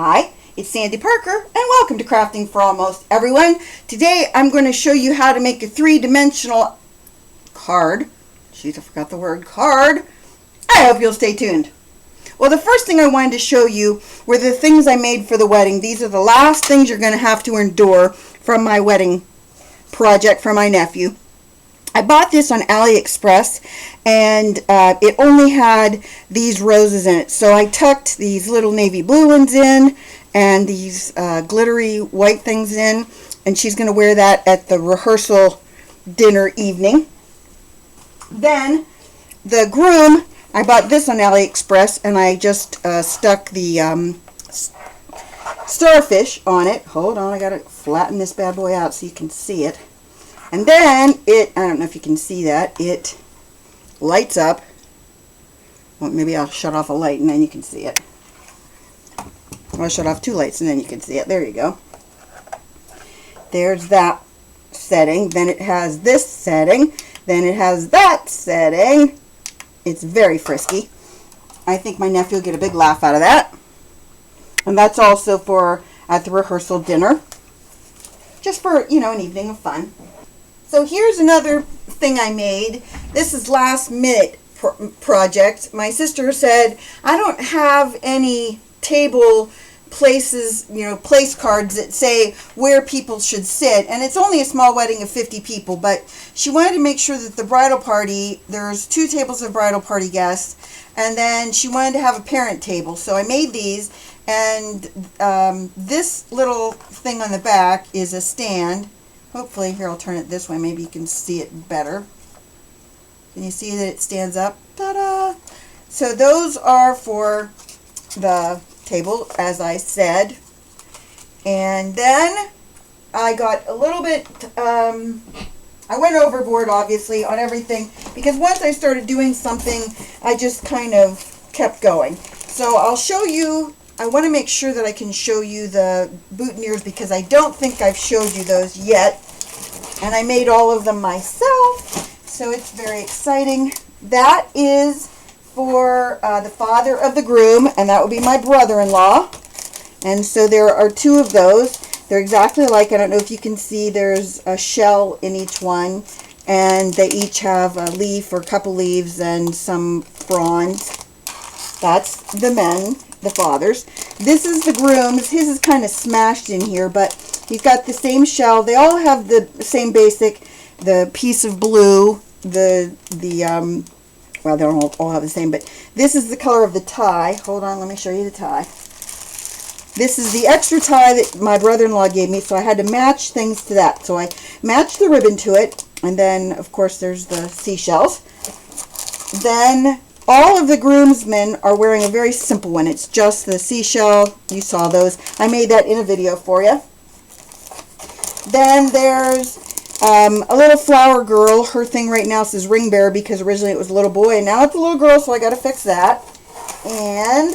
Hi, it's Sandy Parker and welcome to Crafting for Almost Everyone. Today I'm going to show you how to make a three-dimensional card. Jeez, I forgot the word card. I hope you'll stay tuned. Well, the first thing I wanted to show you were the things I made for the wedding. These are the last things you're going to have to endure from my wedding project for my nephew. I bought this on AliExpress and it only had these roses in it. So I tucked these little navy blue ones in and these glittery white things in, and she's going to wear that at the rehearsal dinner evening. Then the groom, I bought this on AliExpress and I just stuck the starfish on it. Hold on, I got to flatten this bad boy out so you can see it. And then I don't know if you can see that, it lights up. Well, maybe I'll shut off a light and then you can see it. I'll shut off two lights and then you can see it. There you go. There's that setting. Then it has this setting. Then it has that setting. It's very frisky. I think my nephew will get a big laugh out of that. And that's also for at the rehearsal dinner. Just for, you know, an evening of fun. So here's another thing I made. This is last minute project. My sister said, I don't have any table places, you know, place cards that say where people should sit. And it's only a small wedding of 50 people, but she wanted to make sure that the bridal party, there's 2 tables of bridal party guests, and then she wanted to have a parent table. So I made these, and this little thing on the back is a stand. Hopefully, here, I'll turn it this way. Maybe you can see it better. Can you see that it stands up? Ta-da! So those are for the table, as I said. And then I got a little bit, I went overboard, obviously, on everything. Because once I started doing something, I just kind of kept going. So I'll show you. I want to make sure that I can show you the boutonnieres because I don't think I've showed you those yet. And I made all of them myself, so it's very exciting. That is for the father of the groom, and that would be my brother-in-law. And so there are 2 of those. They're exactly alike. I don't know if you can see there's a shell in each one, and they each have a leaf or a couple leaves and some fronds. That's the men. The father's. This is the groom's. His is kind of smashed in here, but he's got the same shell. They all have the same basic, the piece of blue, well, they don't all have the same, but this is the color of the tie. Hold on, let me show you the tie. This is the extra tie that my brother-in-law gave me, so I had to match things to that. So I matched the ribbon to it, and then, of course, there's the seashells. Then all of the groomsmen are wearing a very simple one. It's just the seashell. You saw those. I made that in a video for you. Then there's a little flower girl. Her thing right now says ring bearer because originally it was a little boy and now it's a little girl, so I got to fix that. And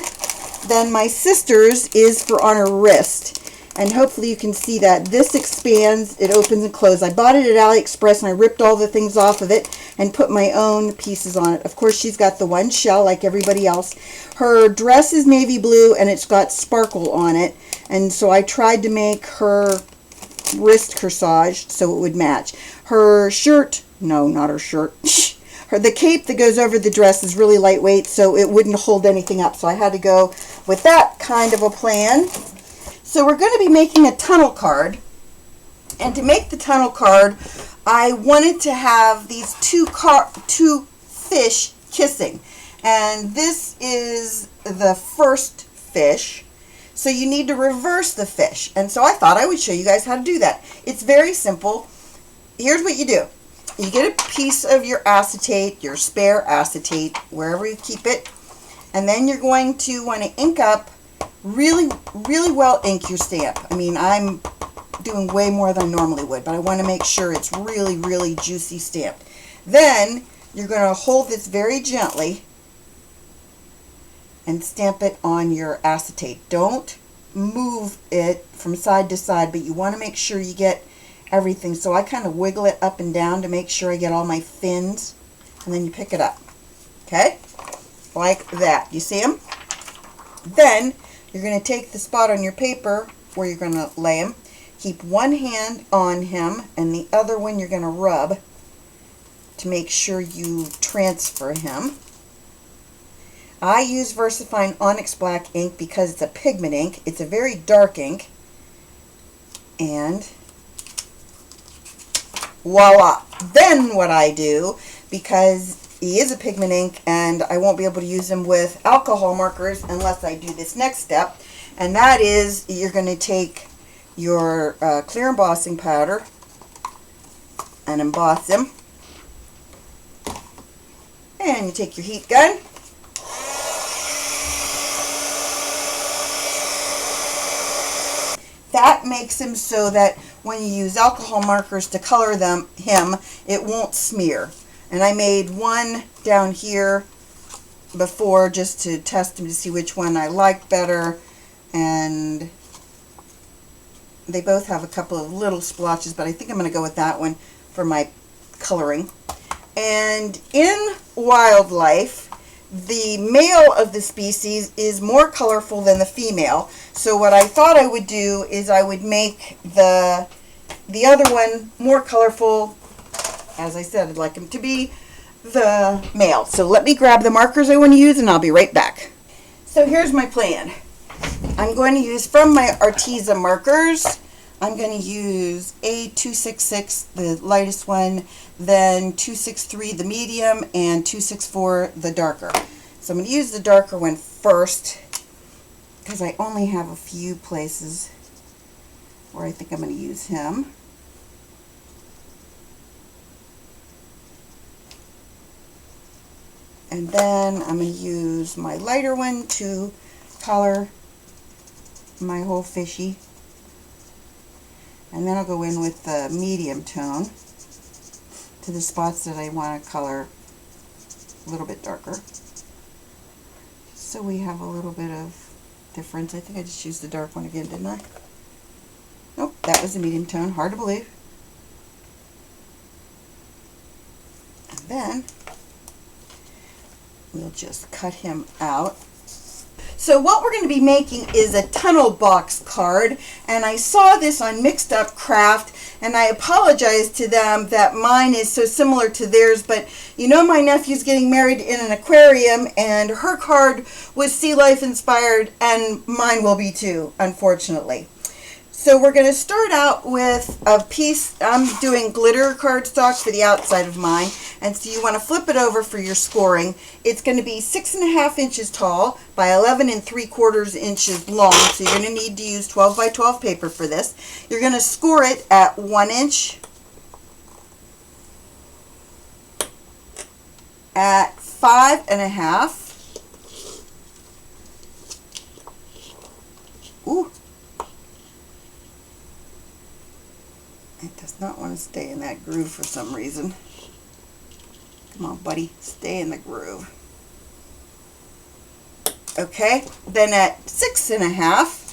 then my sister's is for on her wrist. And hopefully you can see that. This expands, it opens and closes. I bought it at AliExpress and I ripped all the things off of it and put my own pieces on it. Of course, she's got the one shell like everybody else. Her dress is navy blue and it's got sparkle on it. And so I tried to make her wrist corsage so it would match. Her shirt, no, not her shirt. The cape that goes over the dress is really lightweight, so it wouldn't hold anything up. So I had to go with that kind of a plan. So we're going to be making a tunnel card, and to make the tunnel card, I wanted to have these two fish kissing, and this is the first fish, so you need to reverse the fish, and so I thought I would show you guys how to do that. It's very simple. Here's what you do. You get a piece of your acetate, your spare acetate, wherever you keep it, and then you're going to want to ink up really well ink your stamp. I mean, I'm doing way more than I normally would, but I want to make sure it's really juicy stamped. Then you're going to hold this very gently and stamp it on your acetate. Don't move it from side to side, but you want to make sure you get everything. So I kind of wiggle it up and down to make sure I get all my fins, and then you pick it up. Okay? Like that. You see them? Then You're going to take the spot on your paper where you're going to lay him. Keep one hand on him and the other one you're going to rub to make sure you transfer him. I use Versafine Onyx black ink because it's a pigment ink. It's a very dark ink. And voila! Then what I do, because he is a pigment ink and I won't be able to use him with alcohol markers unless I do this next step, and that is you're going to take your clear embossing powder and emboss him. And you take your heat gun. That makes him so that when you use alcohol markers to color him, it won't smear. And I made one down here before just to test him to see which one I like better. And they both have a couple of little splotches, but I think I'm going to go with that one for my coloring. And in wildlife, the male of the species is more colorful than the female. So what I thought I would do is I would make the other one more colorful. As I said, I'd like him to be the male. So let me grab the markers I want to use and I'll be right back. So here's my plan. I'm going to use from my Arteza markers, I'm going to use A266, the lightest one, then 263, the medium, and 264, the darker. So I'm going to use the darker one first because I only have a few places where I think I'm going to use him. And then I'm going to use my lighter one to color my whole fishy. And then I'll go in with the medium tone to the spots that I want to color a little bit darker. So we have a little bit of difference. I think I just used the dark one again, didn't I? Nope, that was the medium tone. Hard to believe. And then we'll just cut him out. So what we're going to be making is a tunnel box card, and I saw this on Mixed Up Craft, and I apologize to them that mine is so similar to theirs, but you know my nephew's getting married in an aquarium, and her card was sea life inspired, and mine will be too, unfortunately. So we're going to start out with a piece. I'm doing glitter cardstock for the outside of mine, and so you want to flip it over for your scoring. It's going to be 6.5 inches tall by 11.75 inches long, so you're going to need to use 12 by 12 paper for this. You're going to score it at 1 inch, at 5.5. Ooh. It does not want to stay in that groove for some reason. Come on, buddy. Stay in the groove. Okay. Then at 6.5.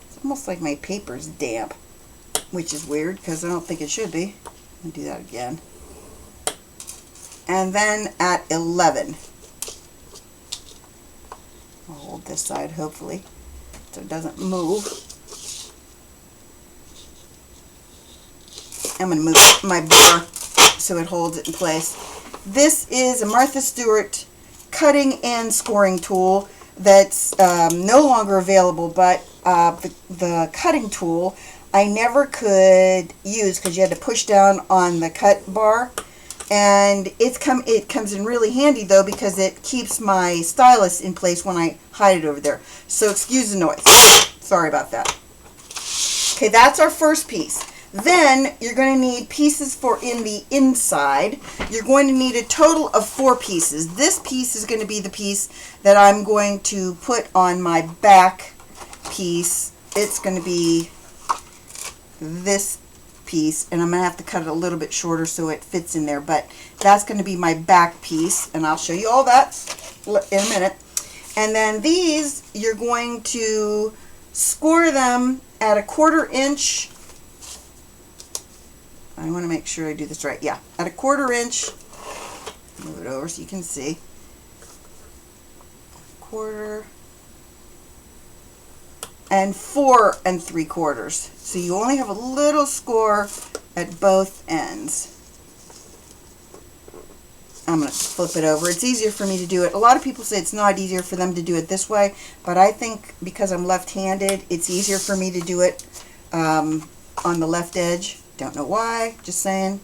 It's almost like my paper's damp, which is weird because I don't think it should be. Let me do that again. And then at 11. I'll hold this side, hopefully, so it doesn't move. I'm going to move my burr so it holds it in place. This is a Martha Stewart cutting and scoring tool that's no longer available, but the cutting tool I never could use because you had to push down on the cut bar. And it comes in really handy though because it keeps my stylus in place when I hide it over there. So excuse the noise. Sorry about that. Okay, that's our first piece. Then you're going to need pieces for in the inside. You're going to need a total of 4 pieces. This piece is going to be the piece that I'm going to put on my back piece. It's going to be this piece, and I'm going to have to cut it a little bit shorter so it fits in there, but that's going to be my back piece, and I'll show you all that in a minute. And then these, you're going to score them at 1/4 inch. I want to make sure I do this right. Yeah, at 1/4 inch. Move it over so you can see. 1/4 and 4 3/4. So you only have a little score at both ends. I'm going to flip it over. It's easier for me to do it. A lot of people say it's not easier for them to do it this way, but I think because I'm left-handed, it's easier for me to do it on the left edge. Don't know why, just saying.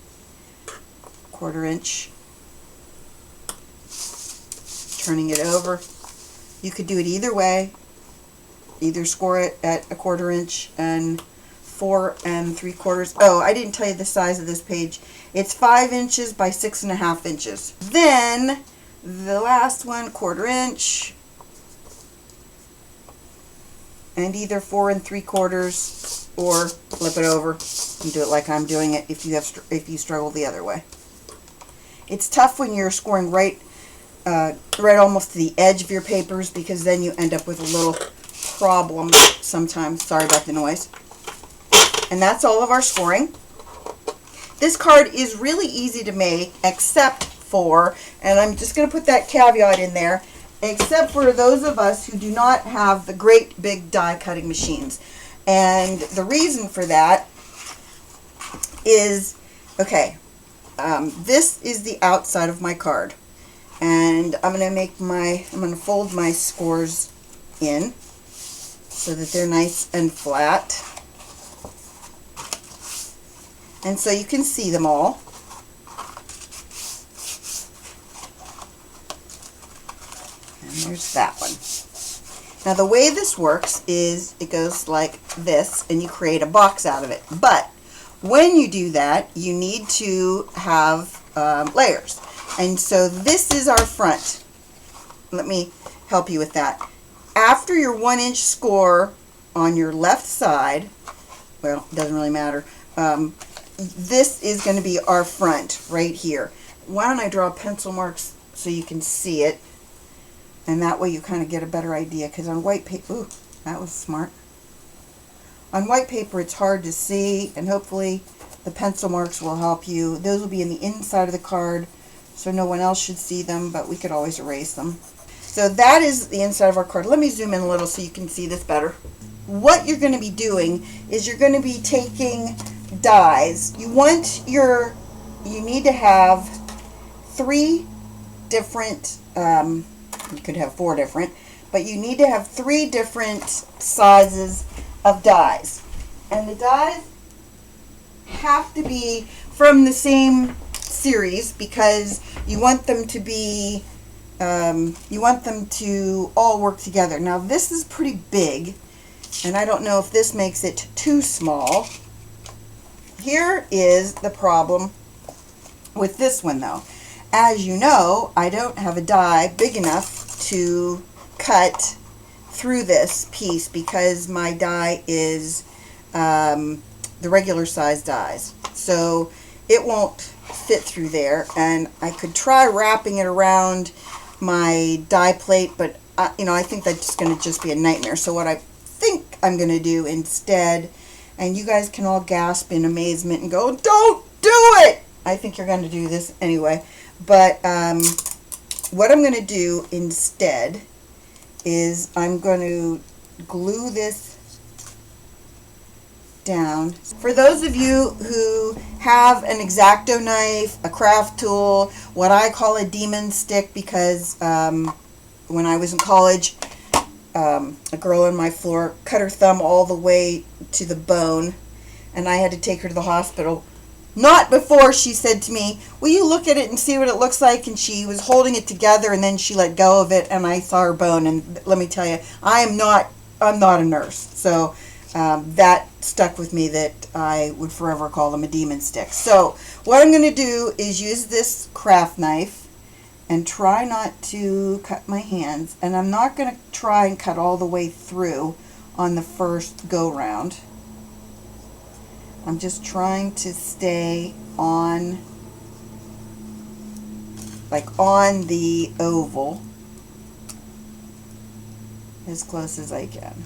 1/4 inch. Turning it over. You could do it either way. Either score it at 1/4 inch and 4 3/4. Oh, I didn't tell you the size of this page. It's 5 inches by 6.5 inches. Then the last one, 1/4 inch, and either 4 3/4 or flip it over and do it like I'm doing it if you struggle the other way. It's tough when you're scoring right almost to the edge of your papers, because then you end up with a little problem sometimes. Sorry about the noise. And that's all of our scoring. This card is really easy to make, except for, and I'm just going to put that caveat in there, except for those of us who do not have the great big die cutting machines. And the reason for that is, okay, this is the outside of my card. And I'm going to fold my scores in so that they're nice and flat. And so you can see them all. And there's that one. Now the way this works is it goes like this, and you create a box out of it. But when you do that, you need to have layers. And so this is our front. Let me help you with that. After your 1 inch score on your left side, well, it doesn't really matter, this is going to be our front right here. Why don't I draw pencil marks so you can see it, and that way you kind of get a better idea, because on white paper, ooh, that was smart. On white paper it's hard to see, and hopefully the pencil marks will help you. Those will be in the inside of the card, so no one else should see them, but we could always erase them. So that is the inside of our card. Let me zoom in a little so you can see this better. What you're going to be doing is you're going to be taking dies. You need to have 3 different, you could have 4 different, but you need to have 3 different sizes of dies. And the dies have to be from the same series, because you want them to be, you want them to all work together. Now this is pretty big, and I don't know if this makes it too small. Here is the problem with this one though. As you know, I don't have a die big enough to cut through this piece, because my die is the regular size dies. So it won't fit through there, and I could try wrapping it around my die plate, but I think that's just going to just be a nightmare. So what I think I'm going to do instead, and you guys can all gasp in amazement and go, "Don't do it!" I think you're going to do this anyway. But what I'm going to do instead is I'm going to glue this down. For those of you who have an X-Acto knife, a craft tool, what I call a demon stick, because when I was in college, a girl on my floor cut her thumb all the way to the bone, and I had to take her to the hospital. Not before she said to me, "Will you look at it and see what it looks like?" And she was holding it together, and then she let go of it, and I saw her bone. And let me tell you, I'm not a nurse, so that stuck with me, that I would forever call them a demon stick. So what I'm going to do is use this craft knife and try not to cut my hands. And I'm not going to try and cut all the way through on the first go round. I'm just trying to stay on, like on the oval, as close as I can.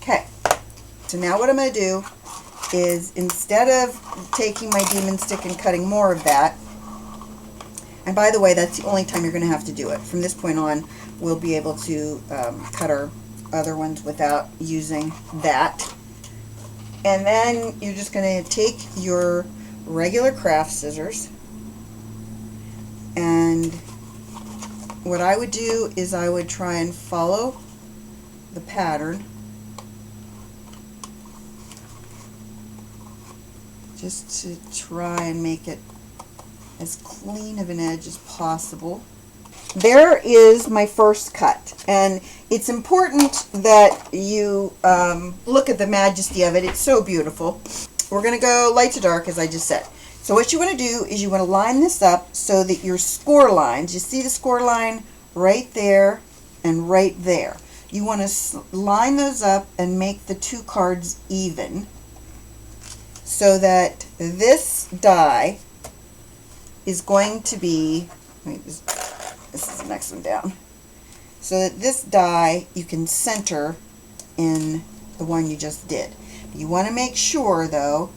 Okay, so now what I'm going to do is, instead of taking my demon stick and cutting more of that, And by the way, that's the only time you're going to have to do it. From this point on, we'll be able to cut our other ones without using that. And then you're just going to take your regular craft scissors, and what I would do is I would try and follow the pattern just to try and make it as clean of an edge as possible. There is my first cut, and it's important that you look at the majesty of it. It's so beautiful. We're going to go light to dark, as I just said. So what you want to do is you want to line this up so that your score lines, you see the score line right there and right there. You want to line those up and make the two cards even so that this die is going to be, this is the next one down, so that this die you can center in the one you just did. You want to make sure, though,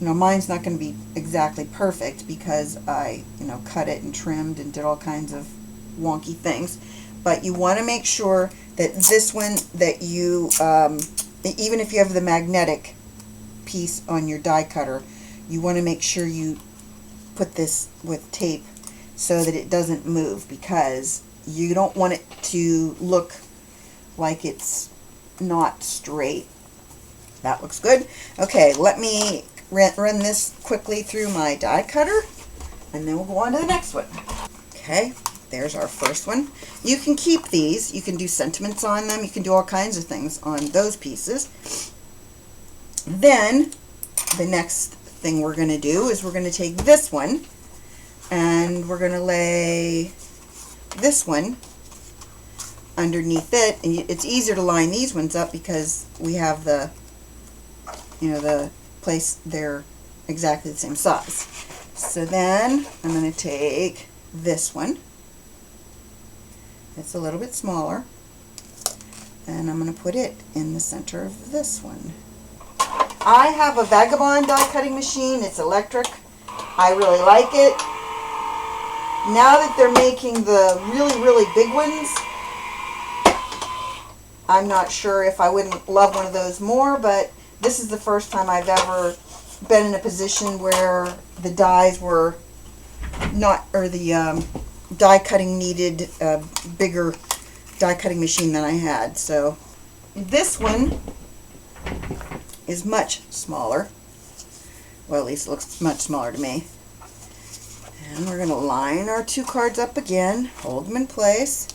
mine's not going to be exactly perfect because I, cut it and trimmed and did all kinds of wonky things. But you want to make sure that this one, that you, even if you have the magnetic piece on your die cutter, you want to make sure you put this with tape so that it doesn't move, because you don't want it to look like it's not straight. That looks good. Okay, let me run this quickly through my die cutter, and then we'll go on to the next one. Okay, there's our first one. You can keep these. You can do sentiments on them. You can do all kinds of things on those pieces. Then, the next thing we're going to do is we're going to take this one, and we're going to lay this one underneath it. And it's easier to line these ones up because we have the the place, they're exactly the same size. So then I'm going to take this one. It's a little bit smaller, and I'm going to put it in the center of this one. I have a Vagabond die cutting machine. It's electric. I really like it. Now that they're making the really, really big ones, I'm not sure if I wouldn't love one of those more, but this is the first time I've ever been in a position where the dies were not, or the die cutting needed a bigger die cutting machine than I had. So this one is much smaller. Well, at least it looks much smaller to me. And we're going to line our two cards up again, hold them in place,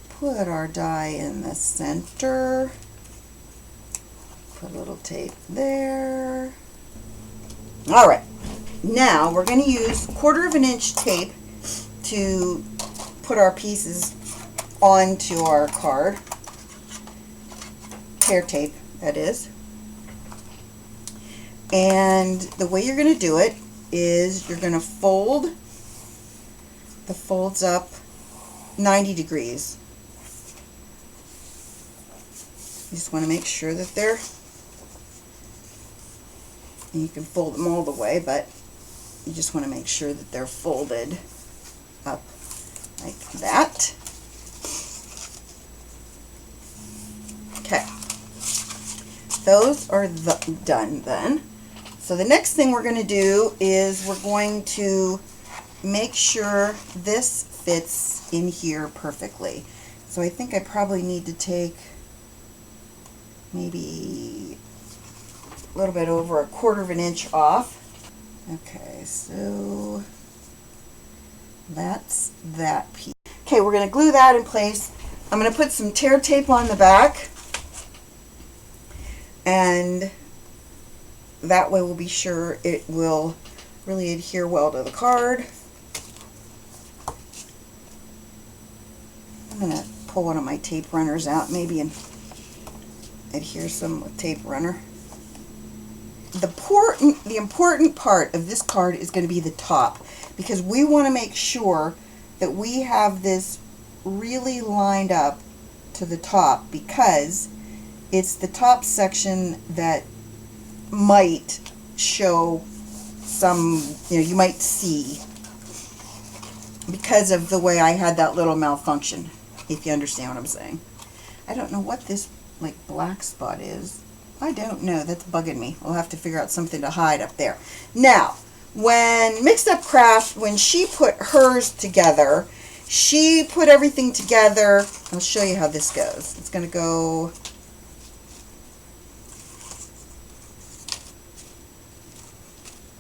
put our die in the center, put a little tape there. Alright, now we're going to use 1/4 inch tape to put our pieces onto our card. Tear tape, that is. And the way you're going to do it is you're going to fold the folds up 90 degrees. You just want to make sure that they're, and you can fold them all the way, but you just want to make sure that they're folded up like that. Okay, those are done then. So the next thing we're going to do is we're going to make sure this fits in here perfectly. So I think I probably need to take maybe a little bit over 1/4 inch off. Okay, so that's that piece. Okay, we're going to glue that in place. I'm going to put some tear tape on the back, and that way we'll be sure it will really adhere well to the card. I'm going to pull one of my tape runners out maybe and adhere some with tape runner. The important part of this card is going to be the top, because we want to make sure that we have this really lined up to the top, because it's the top section that might show some, you might see because of the way I had that little malfunction, if you understand what I'm saying. I don't know what this like black spot is. I don't know. That's bugging me. We'll have to figure out something to hide up there. Now, when Mixed Up Craft, when she put hers together, she put everything together. I'll show you how this goes. It's going to go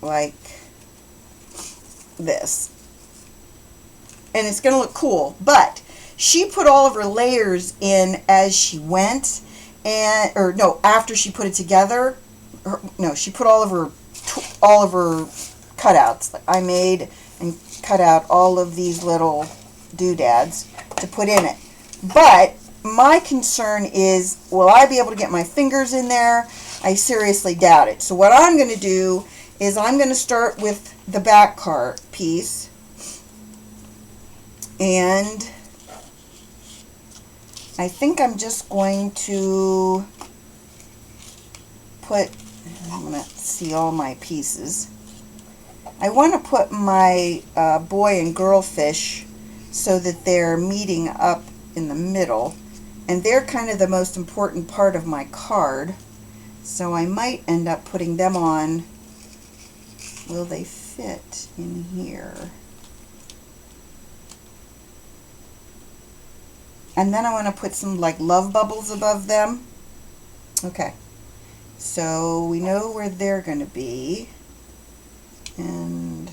like this. And it's going to look cool. But she put all of her layers in as she went. And, or no, after she put it together. No, she put all of her cutouts. I made and cut out all of these little doodads to put in it. But my concern is, will I be able to get my fingers in there? I seriously doubt it. So what I'm going to do is I'm going to start with the back card piece. And I think I'm just going to put, I'm going to see all my pieces. I want to put my boy and girl fish so that they're meeting up in the middle. And they're kind of the most important part of my card. So I might end up putting them on. Will they fit in here? And then I want to put some like love bubbles above them. Okay. So we know where they're going to be. And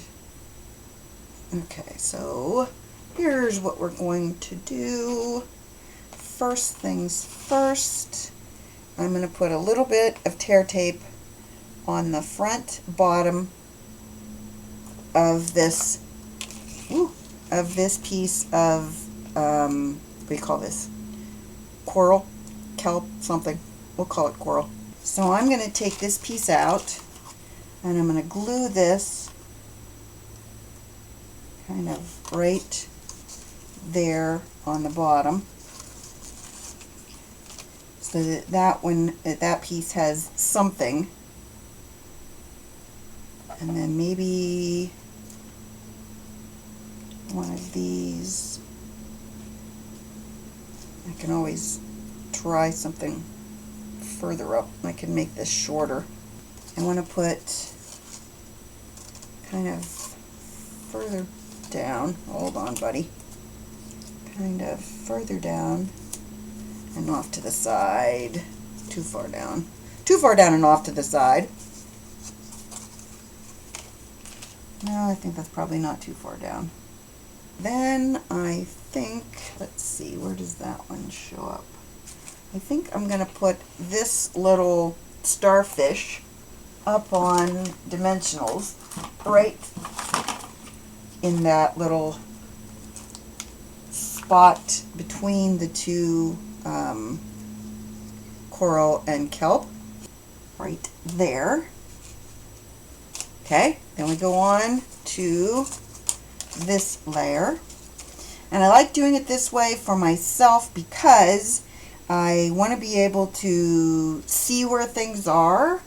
okay, so here's what we're going to do. First things first, I'm going to put a little bit of tear tape on the front bottom of this piece of what do you call this? Coral, kelp, something. We'll call it coral. So I'm going to take this piece out and I'm going to glue this kind of right there on the bottom so that that piece has something. And then maybe one of these. I can always try something further up. I can make this shorter. I want to put kind of further down. Hold on, buddy. Kind of further down and off to the side. Too far down. Too far down and off to the side. No, I think that's probably not too far down. Then I think, let's see, where does that one show up? I think I'm going to put this little starfish up on dimensionals right in that little spot between the two coral and kelp. Right there. Okay, then we go on to this layer, and I like doing it this way for myself because I want to be able to see where things are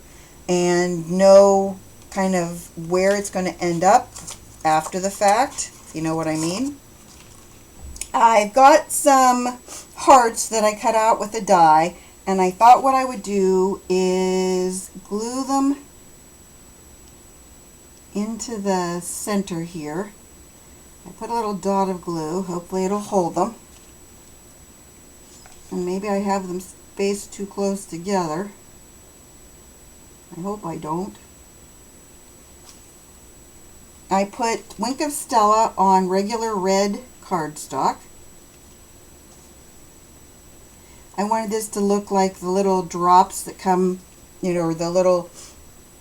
and know kind of where it's going to end up after the fact, if you know what I mean. I've got some hearts that I cut out with a die, and I thought what I would do is glue them into the center here. I put a little dot of glue. Hopefully it'll hold them. And maybe I have them spaced too close together. I hope I don't. I put Wink of Stella on regular red cardstock. I wanted this to look like the little drops that come, you know, or the little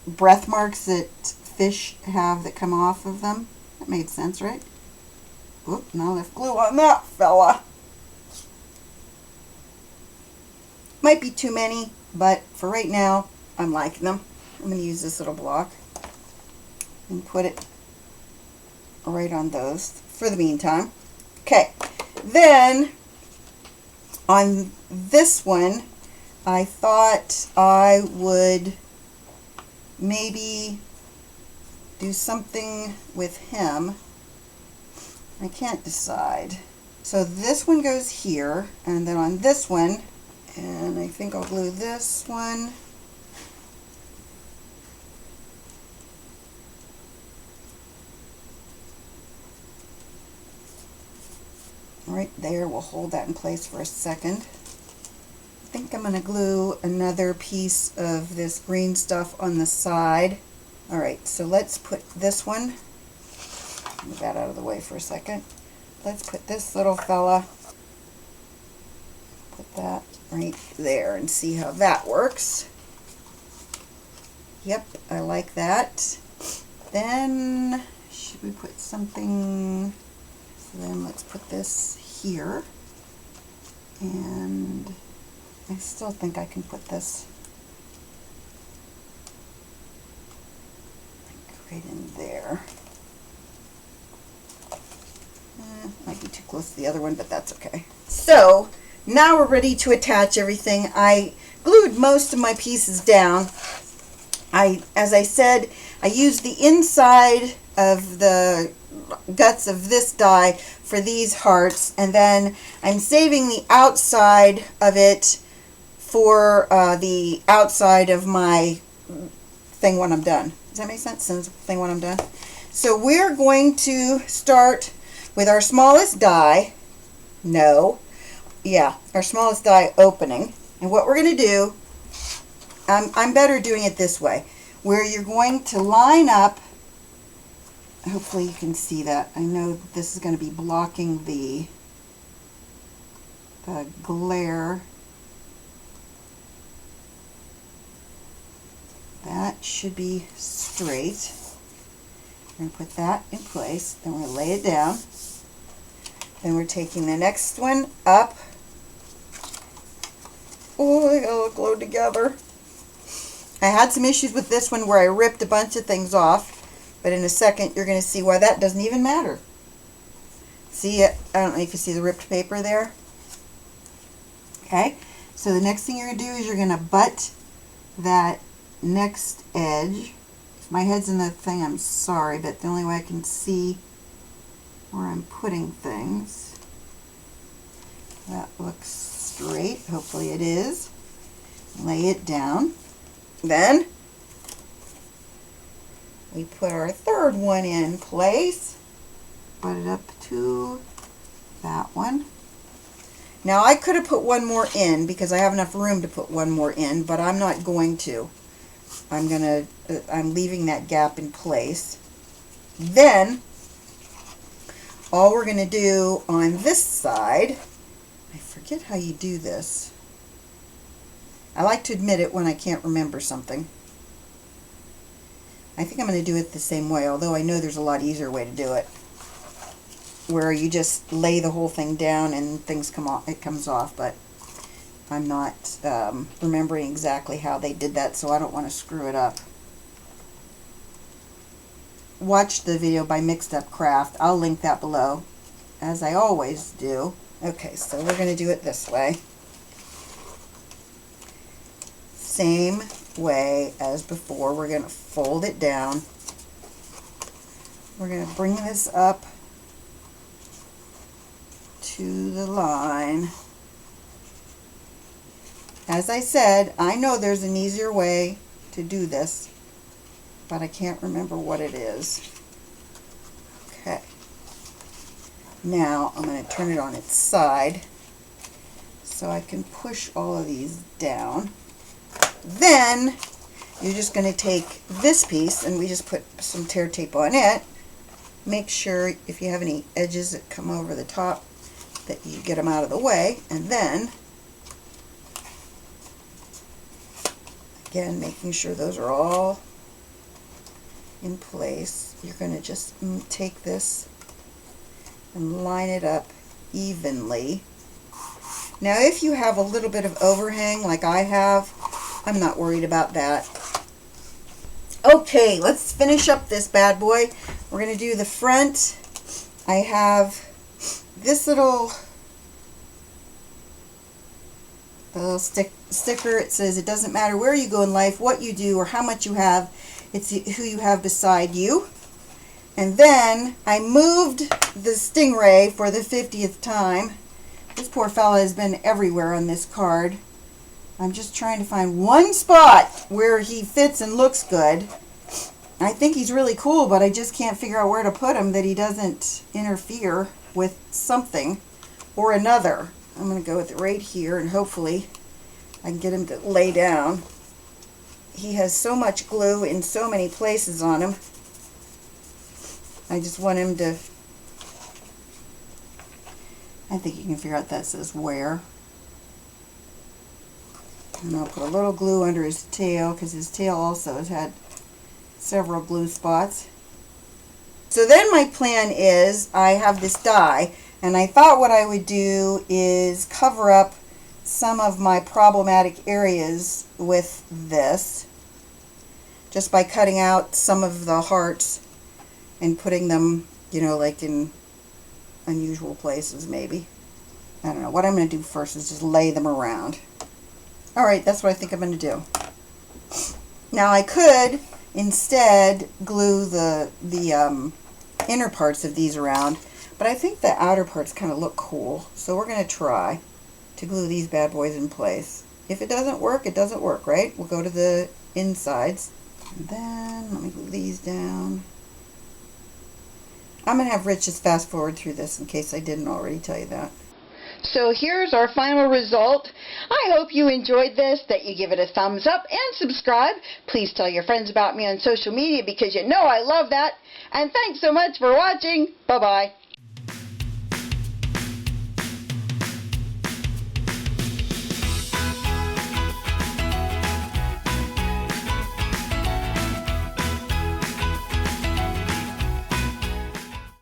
breath marks that fish have that come off of them. That made sense, right? Oop, now there's glue on that fella. Might be too many, but for right now, I'm liking them. I'm going to use this little block and put it right on those for the meantime. Okay, then on this one, I thought I would maybe do something with him. I can't decide. So this one goes here, and then on this one, and I think I'll glue this one. Right there, we'll hold that in place for a second. I think I'm going to glue another piece of this green stuff on the side. Alright, so let's put this one, move that out of the way for a second. Let's put this little fella, put that right there and see how that works. Yep, I like that. Then, should we put something, so then let's put this here. And I still think I can put this right in there. Might be too close to the other one, but that's okay. So now we're ready to attach everything. I glued most of my pieces down. As I said, I used the inside of the guts of this die for these hearts, and then I'm saving the outside of it for the outside of my thing when I'm done. Does that make sense? Thing when I'm done. So we're going to start with our smallest die. Our smallest die opening. And what we're going to do, I'm better doing it this way, where you're going to line up. Hopefully you can see that. I know this is going to be blocking the glare. That should be straight. We're going to put that in place. Then we're going to lay it down. Then we're taking the next one up. Oh, they all glued together. I had some issues with this one where I ripped a bunch of things off. But in a second, you're going to see why that doesn't even matter. See it? I don't know if you see the ripped paper there. Okay. So the next thing you're going to do is you're going to butt that next edge. If my head's in the thing, I'm sorry, but the only way I can see where I'm putting things. That looks straight. Hopefully it is. Lay it down. Then we put our third one in place. Put it up to that one. Now I could have put one more in because I have enough room to put one more in, but I'm not going to. I'm leaving that gap in place. Then all we're going to do on this side, I forget how you do this. I like to admit it when I can't remember something. I think I'm going to do it the same way, although I know there's a lot easier way to do it, where you just lay the whole thing down and things come off. It comes off, but I'm not remembering exactly how they did that, so I don't want to screw it up. Watch the video by Mixed Up Craft. I'll link that below, as I always do. Okay, so we're going to do it this way. Same way as before. We're going to fold it down. We're going to bring this up to the line. As I said, I know there's an easier way to do this, but I can't remember what it is. Okay. Now I'm going to turn it on its side so I can push all of these down. Then you're just going to take this piece, and we just put some tear tape on it. Make sure if you have any edges that come over the top that you get them out of the way, and then again making sure those are all in place. You're going to just take this and line it up evenly. Now if you have a little bit of overhang like I have, I'm not worried about that. Okay, let's finish up this bad boy. We're going to do the front. I have this little sticker. It says, it doesn't matter where you go in life, what you do, or how much you have, it's who you have beside you. And then I moved the stingray for the 50th time. This poor fella has been everywhere on this card. I'm just trying to find one spot where he fits and looks good. I think he's really cool, but I just can't figure out where to put him that he doesn't interfere with something or another. I'm going to go with it right here, and hopefully I can get him to lay down. He has so much glue in so many places on him. I just want him to... I think you can figure out that says where. And I'll put a little glue under his tail, because his tail also has had several glue spots. So then my plan is, I have this die, and I thought what I would do is cover up some of my problematic areas with this, just by cutting out some of the hearts and putting them, you know, like in unusual places maybe. I don't know. What I'm going to do first is just lay them around. Alright, that's what I think I'm going to do. Now I could instead glue the inner parts of these around, but I think the outer parts kind of look cool, so we're going to try to glue these bad boys in place. If it doesn't work, it doesn't work, right? We'll go to the insides. And then let me glue these down. I'm going to have Rich just fast forward through this in case I didn't already tell you that. So here's our final result. I hope you enjoyed this, that you give it a thumbs up and subscribe. Please tell your friends about me on social media because you know I love that. And thanks so much for watching. Bye-bye.